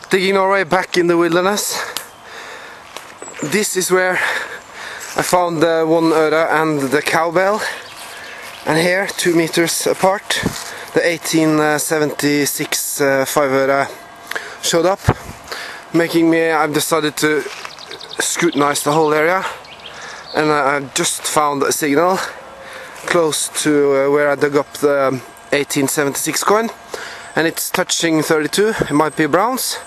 Digging Norway back in the wilderness. This is where I found the 1 øre and the cowbell, and here, 2 meters apart, the 1876 5 øre showed up, making me, I've decided to scrutinize the whole area, and I just found a signal close to where I dug up the 1876 coin, and it's touching 32. It might be bronze,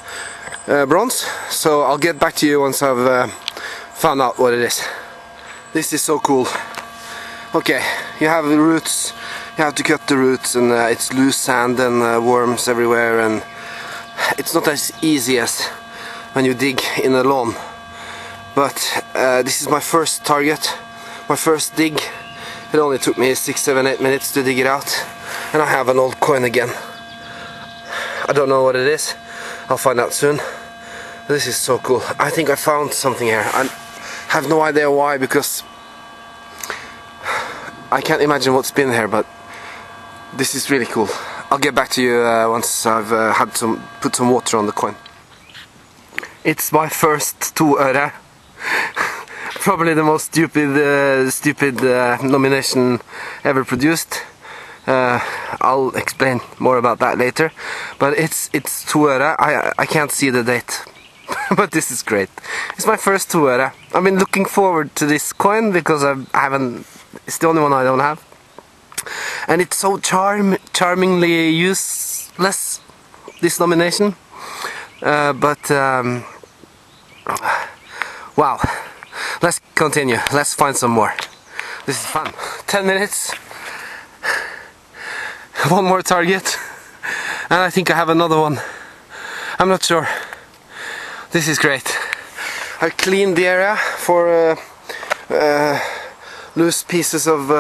so I'll get back to you once I've found out what it is. This is so cool. Okay, you have the roots, you have to cut the roots, and it's loose sand and worms everywhere, and it's not as easy as when you dig in a lawn. But this is my first target, my first dig. It only took me 6, 7, 8 minutes to dig it out, and I have an old coin again. I don't know what it is, I'll find out soon. This is so cool. I think I found something here. I have no idea why, because I can't imagine what's been here, but this is really cool. I'll get back to you once I've put some water on the coin. It's my first 2 øre. Probably the most stupid nomination ever produced. I'll explain more about that later. But it's 2 øre. I can't see the date. But this is great. It's my first 2 øre. I've been looking forward to this coin because it's the only one I don't have. And it's so charmingly useless, this nomination. Wow. Let's continue. Let's find some more. This is fun. 10 minutes. 1 more target. And I think I have another one. I'm not sure. This is great. I cleaned the area for loose pieces of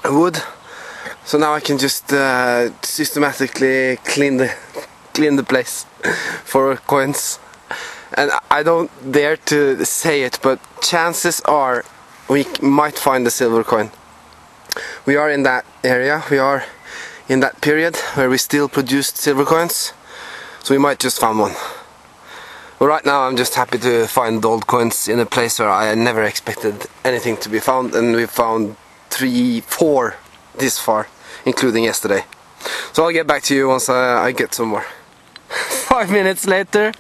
wood. So now I can just systematically clean the place for coins. And I don't dare to say it, but chances are we might find a silver coin. We are in that area, we are in that period where we still produced silver coins, so we might just find one. But right now I'm just happy to find old coins in a place where I never expected anything to be found, and we found 3, 4 this far, including yesterday. So I'll get back to you once I get some more. 5 minutes later,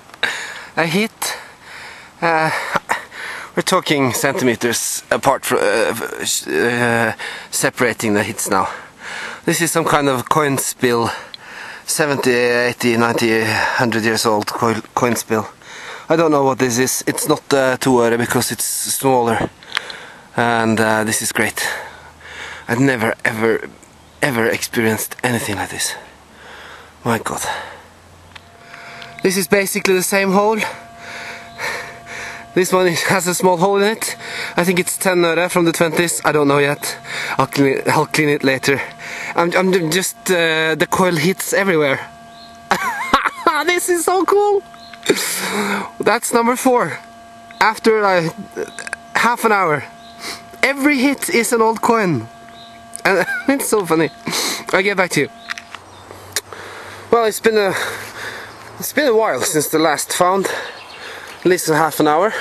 a hit. We're talking centimeters apart from separating the hits now. This is some kind of coin spill, 70, 80, 90, 100 years old coin spill. I don't know what this is. It's not 2 øre because it's smaller, and this is great. I've never ever experienced anything like this. My God. This is basically the same hole. This one has a small hole in it. I think it's 10 øre from the 20s. I don't know yet. I'll clean it later. I'm just the coil hits everywhere. This is so cool. That's number 4. After half an hour, every hit is an old coin, and it's so funny. I'll get back to you. Well, it's been a while since the last found. At least half an hour.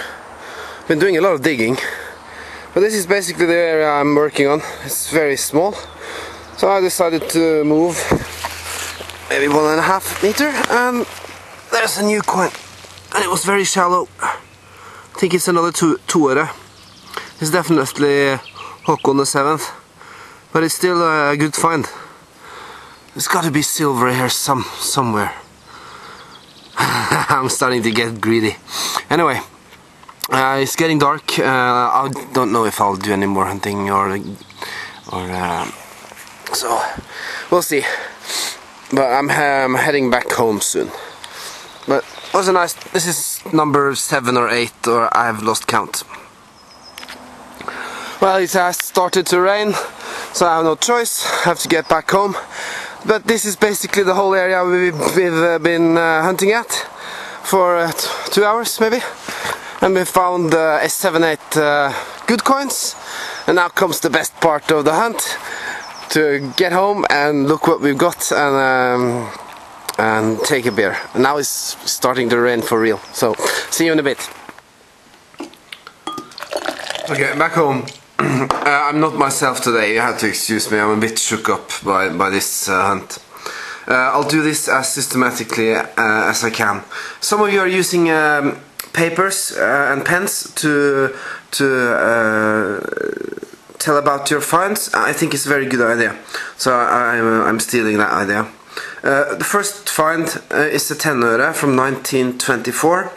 Been doing a lot of digging, but this is basically the area I'm working on. It's very small, so I decided to move maybe 1.5 meters, and there's a new coin, and it was very shallow. I think it's another 2 øre. It's definitely Håkon the 7th, but it's still a good find. There's got to be silver here somewhere. I'm starting to get greedy. Anyway, it's getting dark. I don't know if I'll do any more hunting or so we'll see. But I'm heading back home soon. But it was a nice. This is number 7 or 8, or I've lost count. Well, it has started to rain, so I have no choice. I have to get back home. But this is basically the whole area we've been hunting at for 2 hours maybe, and we found 7, 8 good coins, and now comes the best part of the hunt, to get home and look what we've got and and take a beer. And now it's starting to rain for real, so see you in a bit. Okay, back home. I'm not myself today, you have to excuse me, I'm a bit shook up by this hunt. I'll do this as systematically as I can. Some of you are using papers and pens to tell about your finds. I think it's a very good idea, so I'm stealing that idea. The first find is a 10 øre from 1924,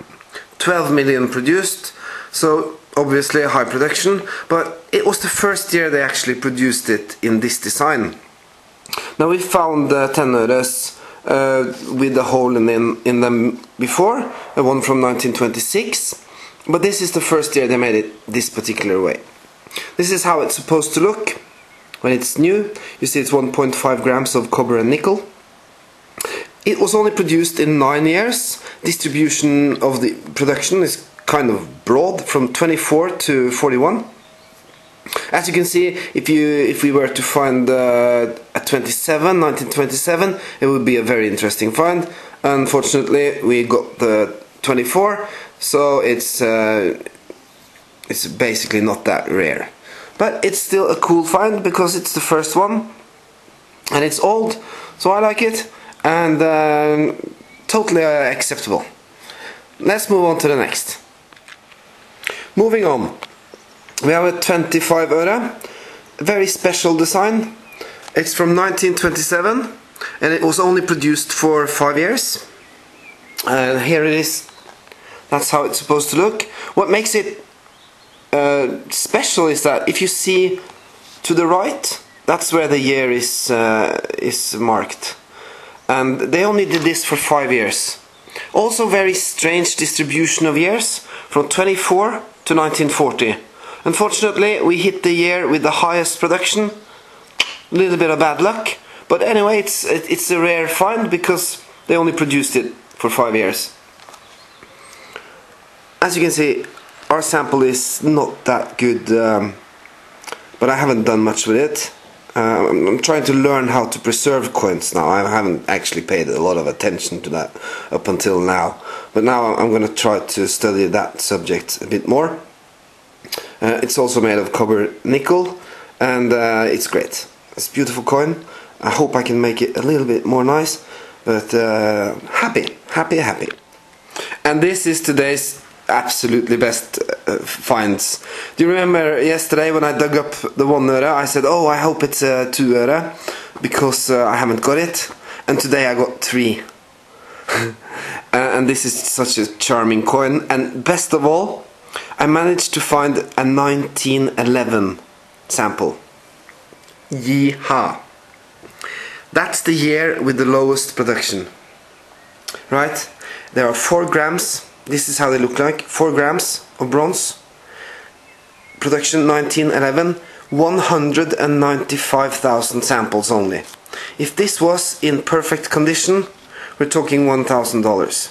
12 million produced, so obviously a high production, but it was the first year they actually produced it in this design. Now we found 10 øres with the hole in them before, the one from 1926, but this is the first year they made it this particular way. This is how it's supposed to look when it's new. You see it's 1.5 grams of copper and nickel. It was only produced in 9 years. Distribution of the production is kind of broad, from 24 to 41. As you can see, if we were to find a 1927, it would be a very interesting find. Unfortunately, we got the 24, so it's basically not that rare. But it's still a cool find because it's the first one, and it's old, so I like it, and totally acceptable. Let's move on to the next. Moving on, we have a 25 øre, very special design. It's from 1927 and it was only produced for 5 years. And here it is. That's how it's supposed to look. What makes it special is that if you see to the right, that's where the year is marked. And they only did this for 5 years. Also very strange distribution of years, from 24 to 1940. Unfortunately, we hit the year with the highest production. A little bit of bad luck, but anyway, it's a rare find because they only produced it for 5 years. As you can see, our sample is not that good, but I haven't done much with it. I'm trying to learn how to preserve coins now. I haven't actually paid a lot of attention to that up until now, but now I'm going to try to study that subject a bit more. It's also made of copper nickel, and it's great. It's a beautiful coin. I hope I can make it a little bit more nice, but happy. And this is today's absolutely best finds. Do you remember yesterday when I dug up the 1 øre? I said, oh, I hope it's a 2 øre because I haven't got it, and today I got 3. And this is such a charming coin, and best of all, I managed to find a 1911 sample. Yeehaw! That's the year with the lowest production. Right? There are 4 grams. This is how they look like. 4 grams of bronze. Production 1911. 195,000 samples only. If this was in perfect condition, we're talking $1,000.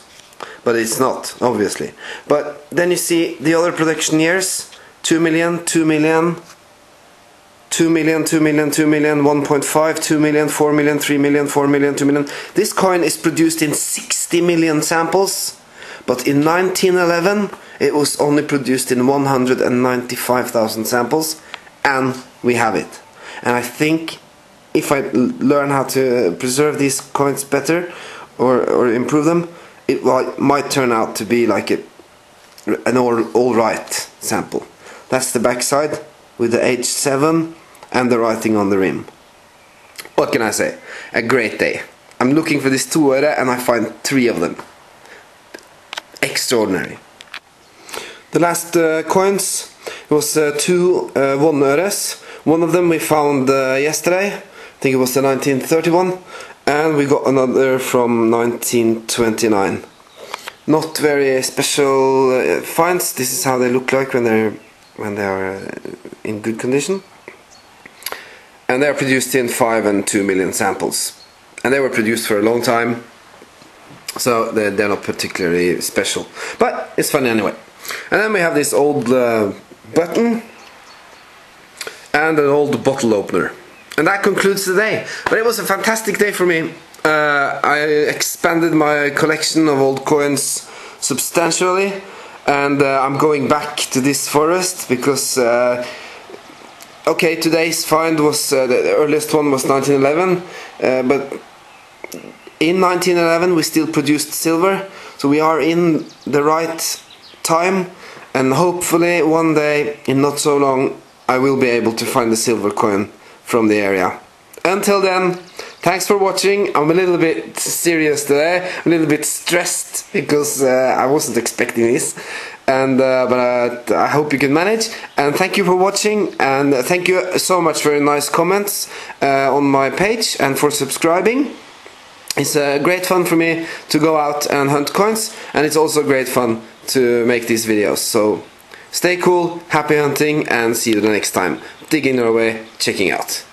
But it's not, obviously. But then you see the other production years. 2 million, 2 million, 2 million, 2 million, 2 million, 1.5, 2 million, 4 million, 3 million, 4 million, 2 million. This coin is produced in 60 million samples, but in 1911 it was only produced in 195,000 samples, and we have it. And I think if I learn how to preserve these coins better or improve them, it might turn out to be like an alright sample. That's the backside with the H7 and the writing on the rim. What can I say? A great day. I'm looking for this 2 øre and I find 3 of them. Extraordinary. The last coins was 2 1 øres. One of them we found yesterday. I think it was the 1931, and we got another from 1929. Not very special finds. This is how they look like when they are in good condition. And they are produced in 5 and 2 million samples. And they were produced for a long time, so they're not particularly special. But it's fun anyway. And then we have this old button and an old bottle opener. And that concludes the day. But it was a fantastic day for me. I expanded my collection of old coins substantially, and I'm going back to this forest because okay, today's find was the earliest one was 1911, but in 1911 we still produced silver, so we are in the right time, and hopefully one day in not so long I will be able to find a silver coin from the area. Until then, thanks for watching. I'm a little bit serious today, a little bit stressed because I wasn't expecting this, and but I hope you can manage. And thank you for watching, and thank you so much for your nice comments on my page and for subscribing. It's great fun for me to go out and hunt coins, and it's also great fun to make these videos. So stay cool, happy hunting, and see you the next time. Dig in Norway, checking out.